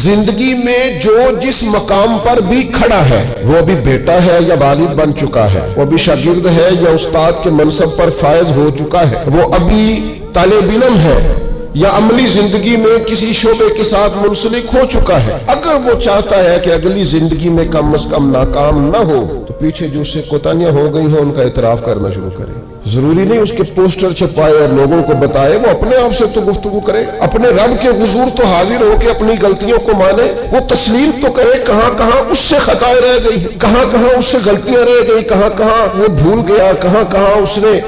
زندگی میں جو جس مقام پر بھی کھڑا ہے، وہ بھی بیٹا ہے یا والد بن چکا ہے، وہ بھی شاگرد ہے یا استاد کے منصب پر فائز ہو چکا ہے، وہ ابھی طالب علم ہے یا عملی زندگی میں کسی شعبے کے ساتھ منسلک ہو چکا ہے، اگر وہ چاہتا ہے کہ اگلی زندگی میں کم از کم ناکام نہ ہو تو پیچھے جو اس سے کوتاہیاں ہو گئی ہیں ان کا اعتراف کرنا شروع کرے۔ ضروری نہیں اس کے پوسٹر چھپائے اور لوگوں کو بتائے، وہ اپنے آپ سے تو گفتگو کرے، اپنے رب کے حضور تو حاضر ہو کے اپنی غلطیوں کو مانے، وہ تسلیم تو کرے کہاں کہاں اس سے خطائیں رہ گئی، کہاں کہاں اس سے غلطیاں رہ گئی، کہاں کہاں وہ بھول گیا، کہاں کہاں اس نے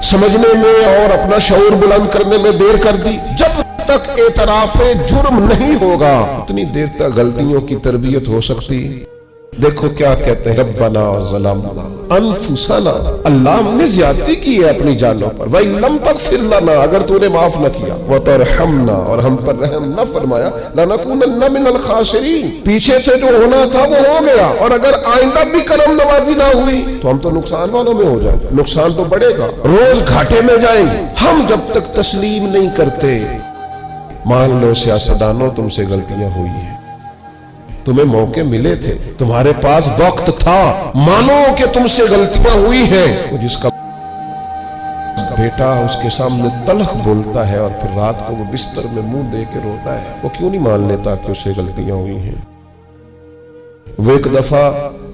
سمجھنے میں اور اپنا شعور بلند کرنے میں دیر کر دی۔ جب تک اعتراف جرم نہیں ہوگا اتنی دیر تک غلطیوں کی تربیت ہو سکتی۔ دیکھو کیا کہتے ہیں، ربنا ظلمنا انفسنا، اللہ ہم نے زیادتی کی ہے اپنی جانوں پر، وَإِن لَمْ تَغْفِرْ لَنَا، اگر تو نے معاف نہ کیا، وَتَرْحَمْنَا، اور ہم پر رحم نہ فرمایا، لَنَكُونَنَّ مِنَ الْخَاسِرِينَ، پیچھے سے جو ہونا تھا وہ ہو گیا، اور اگر آئندہ بھی کرم نوازی نہ ہوئی تو ہم تو نقصان والوں میں ہو جائیں گے، نقصان تو بڑھے گا، روز گھاٹے میں جائیں گے۔ ہم جب تک تسلیم نہیں کرتے، مان لو سیاستدانوں تم سے غلطیاں ہوئی ہیں، تمہیں موقع ملے تھے، تمہارے پاس وقت تھا، مانو کہ تم سے غلطیاں ہوئی ہیں۔ جس کا بیٹا اس کے سامنے تلخ بولتا ہے اور پھر رات کو وہ بستر میں منہ دے کے روتا ہے، وہ کیوں نہیں مان لیتا کہ اس سے غلطیاں ہوئی ہیں؟ وہ ایک دفعہ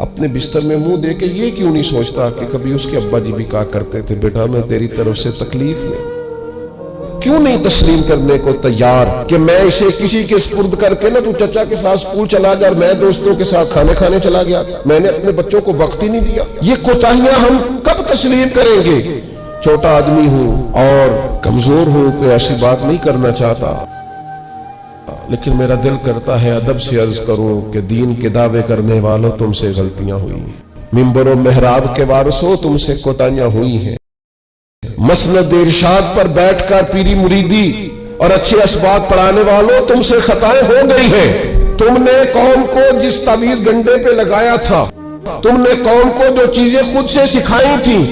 اپنے بستر میں منہ دے کے یہ کیوں نہیں سوچتا کہ کبھی اس کے ابا جی بھی کہا کرتے تھے، بیٹا میں تیری طرف سے تکلیف میں، کیوں نہیں تسلیم کرنے کو تیار کہ میں اسے کسی کے سپرد کر کے، نہ تو چچا کے ساتھ سکول چلا گیا اور میں دوستوں کے ساتھ کھانے کھانے چلا گیا، میں نے اپنے بچوں کو وقت ہی نہیں دیا۔ یہ کوتاہیاں ہم کب تسلیم کریں گے؟ چھوٹا آدمی ہوں اور کمزور ہوں، کوئی ایسی بات نہیں کرنا چاہتا، لیکن میرا دل کرتا ہے ادب سے عرض کروں کہ دین کے دعوے کرنے والوں تم سے غلطیاں ہوئی ہیں، ممبر و محراب کے وارثوں تم سے کوتاہیاں ہوئی ہیں، مسند ارشاد پر بیٹھ کر پیری مریدی اور اچھے اسباق پڑھانے والوں تم سے خطائیں ہو گئی ہیں۔ تم نے قوم کو جس تعویذ گنڈے پہ لگایا تھا، تم نے قوم کو جو چیزیں خود سے سکھائی تھیں،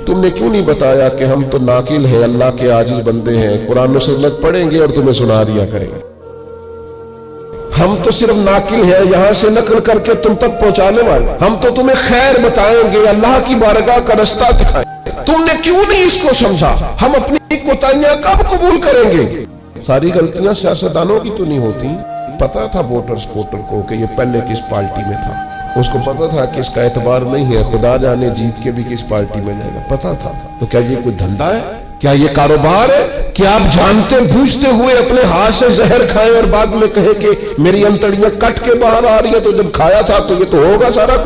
تم نے کیوں نہیں بتایا کہ ہم تو ناقل ہیں، اللہ کے عاجز بندے ہیں، قرآن و سنت پڑھیں گے اور تمہیں سنا دیا کریں گے، ہم تو صرف ناقل ہیں، یہاں سے نقل کر کے تم تک پہنچانے والے، ہم تو تمہیں خیر بتائیں گے، اللہ کی بارگاہ کا رستہ دکھائیں گے۔ تم نے کیوں نہیں اس کو سمجھا؟ ہم اپنی کوتاہیاں کب قبول کریں گے؟ ساری غلطیاں سیاستدانوں کی تو نہیں ہوتی۔ پتا تھا ووٹر سپورٹر کو کہ یہ پہلے کس پارٹی میں تھا، اس کو پتا تھا کہ اس کا اعتبار نہیں ہے، خدا جانے جیت کے بھی کس پارٹی میں جائے گا، پتا تھا۔ تو کیا یہ کوئی دھندا ہے؟ کیا یہ کاروبار ہے کہ آپ جانتے بوجھتے ہوئے اپنے ہاتھ سے زہر کھائیں اور بعد میں کہیں کہ میری انتڑیاں کٹ کے باہر آ رہی ہیں، تو جب کھایا تھا تو یہ تو ہوگا سارا۔